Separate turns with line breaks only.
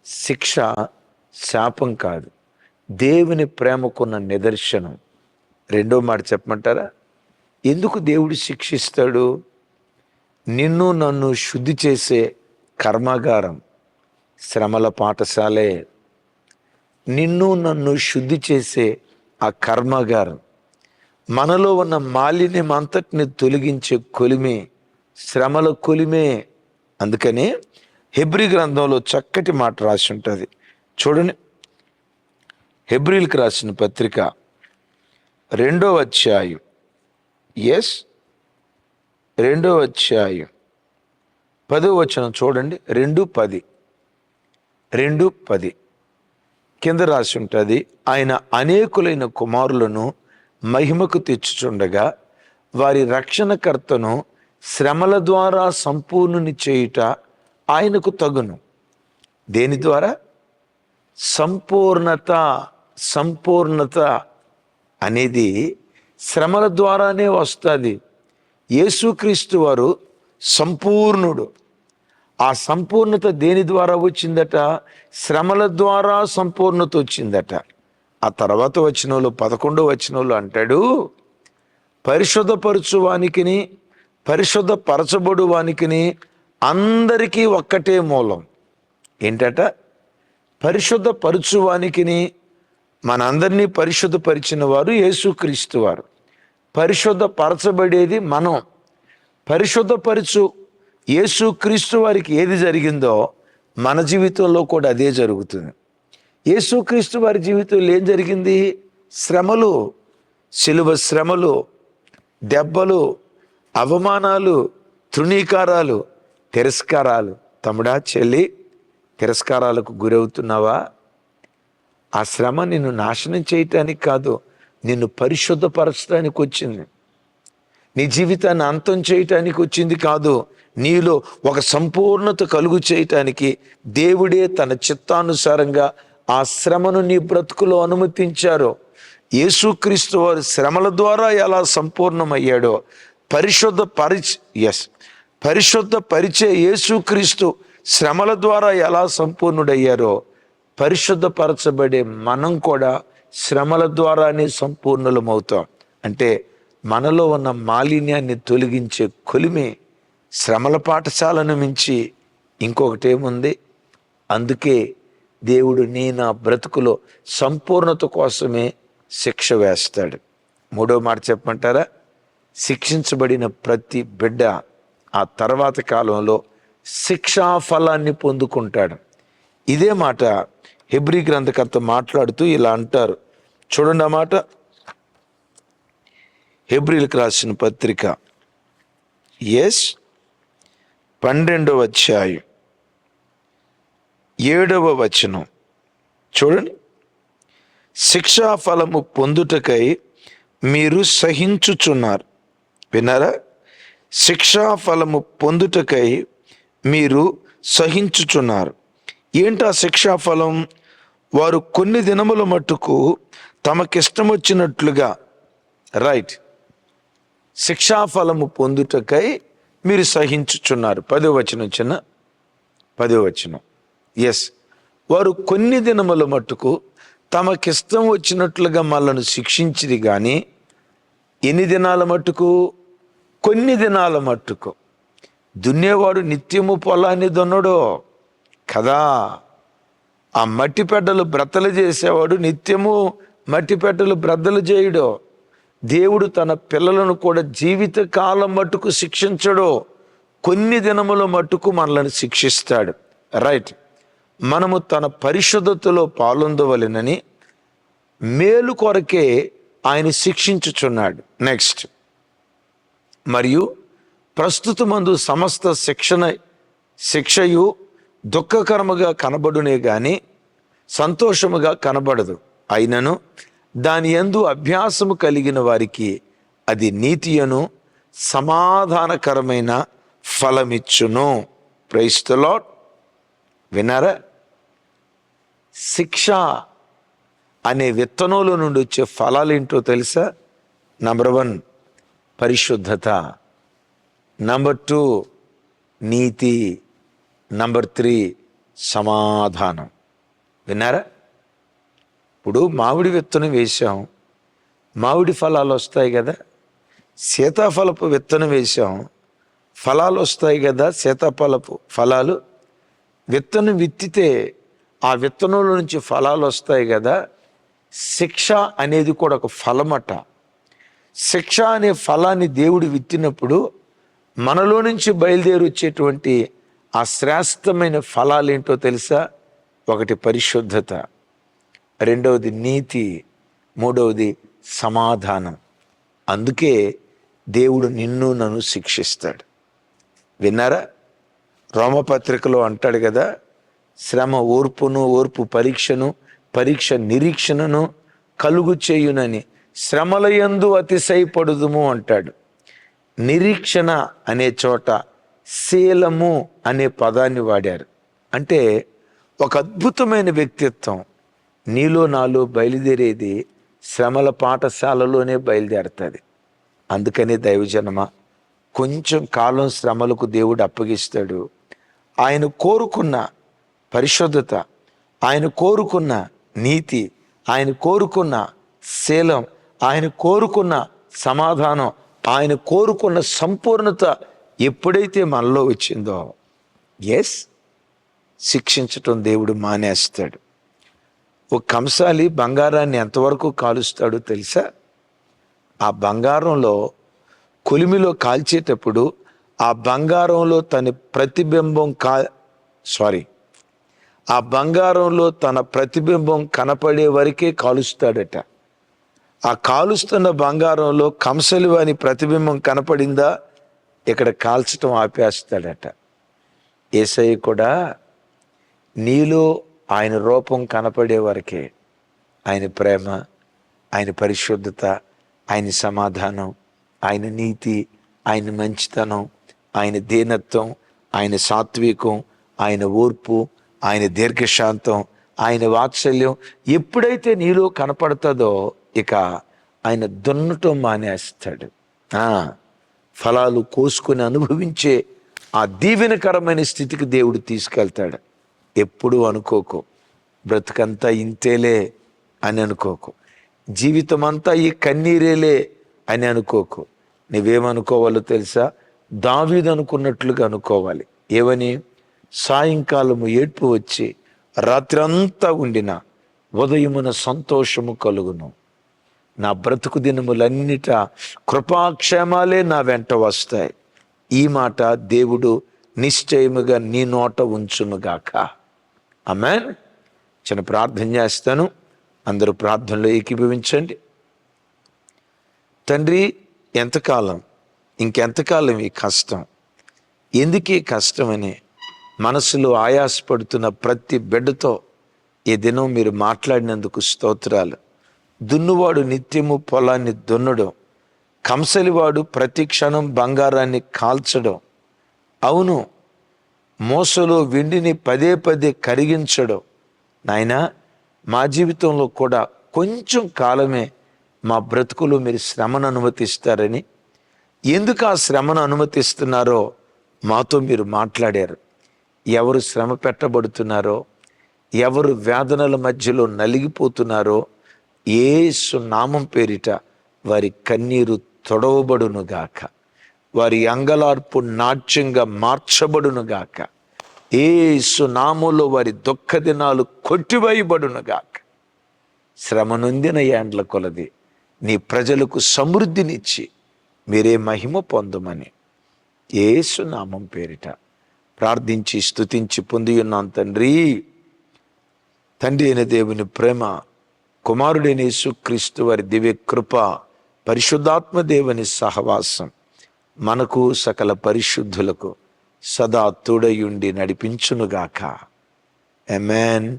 శిక్ష శాపం కాదు, దేవుని ప్రేమకున్న నిదర్శనం. రెండో మాట చెప్పమంటారా? ఎందుకు దేవుడు శిక్షిస్తాడు? నిన్ను నన్ను శుద్ధి చేసే కర్మాగారం శ్రమల పాఠశాలే. నిన్ను నన్ను శుద్ధి చేసే ఆ కర్మాగారం, మనలో ఉన్న మాలిన్యం అంతటిని తొలగించే కొలిమే శ్రమల కొలిమే. అందుకనే హెబ్రీ గ్రంథంలో చక్కటి మాట రాసి ఉంటుంది, చూడండి. హెబ్రీలకు రాసిన పత్రిక 2వ అధ్యాయం, 2వ అధ్యాయం 10వ వచనం చూడండి. 2:10 కింద రాసి ఉంటుంది, ఆయన అనేకులైన కుమారులను మహిమకు తెచ్చుచుండగా వారి రక్షణకర్తను శ్రమల ద్వారా సంపూర్ణుని చేయుట ఆయనకు తగును. దేని ద్వారా? సంపూర్ణత అనేది శ్రమల ద్వారానే వస్తుంది. యేసుక్రీస్తు వారు సంపూర్ణుడు. ఆ సంపూర్ణత దేని ద్వారా వచ్చిందట? శ్రమల ద్వారా సంపూర్ణత వచ్చిందట. ఆ తర్వాత వచనంలో 11వ వచనంలో అంటాడు, పరిశుద్ధపరచువానికిని పరిశుద్ధపరచబడు వానికిని అందరికీ ఒక్కటే మూలం. ఏంటట? పరిశుద్ధపరచువానికిని, మనందరినీ పరిశుద్ధపరిచిన వారు యేసుక్రీస్తు వారు. పరిశుద్ధపరచబడేది మనం. పరిశుద్ధపరచు యేసుక్రీస్తు వారికి ఏది జరిగిందో మన జీవితంలో కూడా అదే జరుగుతుంది. యేసుక్రీస్తు వారి జీవితంలో ఏం జరిగింది? శ్రమలు, శిలువ శ్రమలు, దెబ్బలు, అవమానాలు, తృణీకారాలు, తిరస్కారాలు. తమ్ముడా, చెల్లి, తిరస్కారాలకు గురవుతున్నావా? ఆ శ్రమ నిన్ను నాశనం చేయటానికి కాదు, నిన్ను పరిశుద్ధపరచడానికి వచ్చింది. నీ జీవితాన్ని అంతం చేయటానికి వచ్చింది కాదు, నీలో ఒక సంపూర్ణత కలుగు చేయటానికి దేవుడే తన చిత్తానుసారంగా ఆ శ్రమను నీ బ్రతుకులో అనుమతించారు. యేసుక్రీస్తు వారు శ్రమల ద్వారా ఎలా సంపూర్ణమయ్యాడో, పరిశుద్ధపరిచే యేసుక్రీస్తు శ్రమల ద్వారా ఎలా సంపూర్ణుడయ్యారో, పరిశుద్ధపరచబడే మనం కూడా శ్రమల ద్వారానే సంపూర్ణులమవుతాం. అంటే మనలో ఉన్న మాలిన్యాన్ని తొలగించే కొలిమే శ్రమల పాఠశాలను మించి ఇంకొకటి ఏముంది? అందుకే దేవుడు నా బ్రతుకులో సంపూర్ణత కోసమే శిక్ష వేస్తాడు. 3వ మాట చెప్పమంటారా? శిక్షించబడిన ప్రతి బిడ్డ ఆ తర్వాత కాలంలో శిక్షా ఫలాన్ని పొందుకుంటాడు. ఇదే మాట హెబ్రీ గ్రంథకర్త మాట్లాడుతూ ఇలా అంటారు, చూడండి ఆ మాట. హెబ్రీలకు రాసిన పత్రిక 12వ అధ్యాయం 7వ వచనం చూడండి. శిక్షా ఫలము పొందుటకై మీరు సహించుచున్నారు. విన్నారా? శిక్షా ఫలము పొందుటకై మీరు సహించుచున్నారు. ఏంటా శిక్షా ఫలం? వారు కొన్ని దినముల మట్టుకు తమకిష్టం వచ్చినట్లుగా, రైట్, శిక్షాఫలము పొందుటకై మీరు సహించుచున్నారు. 10వ వచనం. వారు కొన్ని దినముల మట్టుకు తమకిష్టం వచ్చినట్లుగా మనల్ని శిక్షించిది కానీ ఎన్ని దినాల మట్టుకు? కొన్ని దినాల మట్టుకు. దున్నేవాడు నిత్యము పొలాన్ని దున్నడో కదా. ఆ మట్టి పెడ్డలు బ్రతలు చేసేవాడు నిత్యము మట్టి పెడ్డలు బ్రద్దలు చేయడో. దేవుడు తన పిల్లలను కూడా జీవిత కాలం మట్టుకు శిక్షించడో, కొన్ని దినముల మట్టుకు మనల్ని శిక్షిస్తాడు. రైట్, మనము తన పరిశుద్ధతలో పాలొందవలెనని మేలు కొరకే ఆయన శిక్షించుచున్నాడు. నెక్స్ట్, మరియు ప్రస్తుతమందు సమస్త శిక్షయు దుఃఖకరముగా కనబడునే గాని సంతోషముగా కనబడదు. అయినను దాని యందు అభ్యాసము కలిగిన వారికి అది నీతియను సమాధానకరమైన ఫలమిచ్చును. Praise the Lord. విన్నారా? శిక్ష అనే విత్తనంలో నుండి వచ్చే ఫలాలు ఏంటో తెలుసా? నంబర్ 1 పరిశుద్ధత, నంబర్ 2 నీతి, నంబర్ 3 సమాధానం. విన్నారా? ఇప్పుడు మామిడి విత్తనం వేసాం, మామిడి ఫలాలు వస్తాయి కదా. సీతాఫలపు విత్తనం వేసాం, ఫలాలు వస్తాయి కదా, సీతాఫలపు ఫలాలు. విత్తనం విత్తితే ఆ విత్తనంలో నుంచి ఫలాలు వస్తాయి కదా. శిక్ష అనేది కూడా ఒక ఫలమట. శిక్ష అనే ఫలాన్ని దేవుడు విత్తినప్పుడు మనలో నుంచి బయలుదేరి వచ్చేటువంటి ఆ శ్రేష్టమైన ఫలాలు ఏంటో తెలుసా? ఒకటి పరిశుద్ధత, రెండవది నీతి, మూడవది సమాధానం. అందుకే దేవుడు నిన్ను నన్ను శిక్షిస్తాడు. విన్నారా? రోమపత్రికలో అంటాడు కదా, శ్రమ ఓర్పును, ఓర్పు పరీక్షను, పరీక్ష నిరీక్షణను కలుగు చేయునని శ్రమలయందు అతిశయపడుదుము అంటాడు. నిరీక్షణ అనే చోట శీలము అనే పదాన్ని వాడారు. అంటే ఒక అద్భుతమైన వ్యక్తిత్వం నీలో నాలో బయలుదేరేది శ్రమల పాఠశాలలోనే బయలుదేరుతుంది. అందుకనే దైవజనమ, కొంచెం కాలం శ్రమలకు దేవుడు అప్పగిస్తాడు. ఆయన కోరుకున్న పరిశుద్ధత, ఆయన కోరుకున్న నీతి, ఆయన కోరుకున్న శీలం, ఆయన కోరుకున్న సమాధానం, ఆయన కోరుకున్న సంపూర్ణత ఎప్పుడైతే మనలో వచ్చిందో, శిక్షించటం దేవుడు మానేస్తాడు. ఒక కంసాలి బంగారాన్ని ఎంతవరకు కాలుస్తాడో తెలుసా? ఆ బంగారంలో కొలిమిలో కాల్చేటప్పుడు ఆ బంగారంలో తన ప్రతిబింబం ఆ బంగారంలో తన ప్రతిబింబం కనపడే వరకే కాలుస్తాడట. ఆ కాలుస్తున్న బంగారంలో కంసలి వాని ప్రతిబింబం కనపడిందా, ఇక్కడ కాల్చటం ఆపేస్తాడట. యేసయ్య కూడా నీలో ఆయన రూపం కనపడే వరకే ఆయన ప్రేమ, ఆయన పరిశుద్ధత, ఆయన సమాధానం, ఆయన నీతి, ఆయన మంచితనం, ఆయన దీనత్వం, ఆయన సాత్వికం, ఆయన ఓర్పు, ఆయన దీర్ఘశాంతం, ఆయన వాత్సల్యం ఎప్పుడైతే నీలో కనపడుతుందో ఇక ఆయన దున్నటం మానేస్తాడు. ఫలాలు కోసుకొని అనుభవించే ఆ దీవెనకరమైన స్థితికి దేవుడు తీసుకెళ్తాడు. ఎప్పుడు అనుకోకు బ్రతుకంతా ఇంతేలే అని అనుకోకు, జీవితం అంతా ఈ కన్నీరేలే అని అనుకోకు. నువ్వేమనుకోవాలో తెలుసా? దావీదు అనుకున్నట్లుగా అనుకోవాలి. ఏమని? సాయంకాలము ఏడ్పు వచ్చి రాత్రంతా ఉండిన ఉదయమున సంతోషము కలుగును. నా బ్రతుకు దినములన్నిట కృపాక్షేమాలే నా వెంట వస్తాయి. ఈ మాట దేవుడు నిశ్చయముగా నీ నోట ఉంచునుగాక. ఆమేన్. చిన్న ప్రార్థన చేస్తాను, అందరూ ప్రార్థనలో ఏకీభవించండి. తండ్రి, ఇంకెంతకాలం ఈ కష్టం? ఎందుకు ఈ కష్టమని మనసులో ఆయాసపడుతున్న ప్రతి బిడ్డతో ఈ దినం మీరు మాట్లాడినందుకు స్తోత్రాలు. దున్నువాడు నిత్యము పొలాన్ని దున్నడం, కంసలివాడు ప్రతి క్షణం బంగారాన్ని కాల్చడం, అవును మోసలో వెండిని పదే పదే కరిగించడం. నాయనా, మా జీవితంలో కూడా కొంచెం కాలమే మా బ్రతుకులు మీరు శ్రమను అనుమతిస్తారని, ఎందుకు ఆ శ్రమను అనుమతిస్తున్నారో మాతో మీరు మాట్లాడారు. ఎవరు శ్రమ పెట్టబడుతున్నారో, ఎవరు వేదనల మధ్యలో నలిగిపోతున్నారో యేసు నామం పేరిట వారి కన్నీరు తొడవబడునుగాక, వారి అంగలార్పు నాట్యంగా మార్చబడునుగాక. యేసు నామంలో వారి దుఃఖ దినాలు కొట్టివేయబడునుగాక. శ్రమ నొందిన ఏండ్ల కొలది నీ ప్రజలకు సమృద్ధినిచ్చి మీరే మహిమ పొందమని యేసు నామం పేరిట ప్రార్థించి స్తుతించి పొంది ఉన్నాం తండ్రి. తండ్రి అయిన దేవుని ప్రేమ, కుమారుడైన యేసుక్రీస్తు వారి దివ్య కృప, పరిశుద్ధాత్మ దేవుని సహవాసం మనకు సకల పరిశుద్ధులకు సదా తోడయుండి నడిపించునుగాక. ఆమేన్.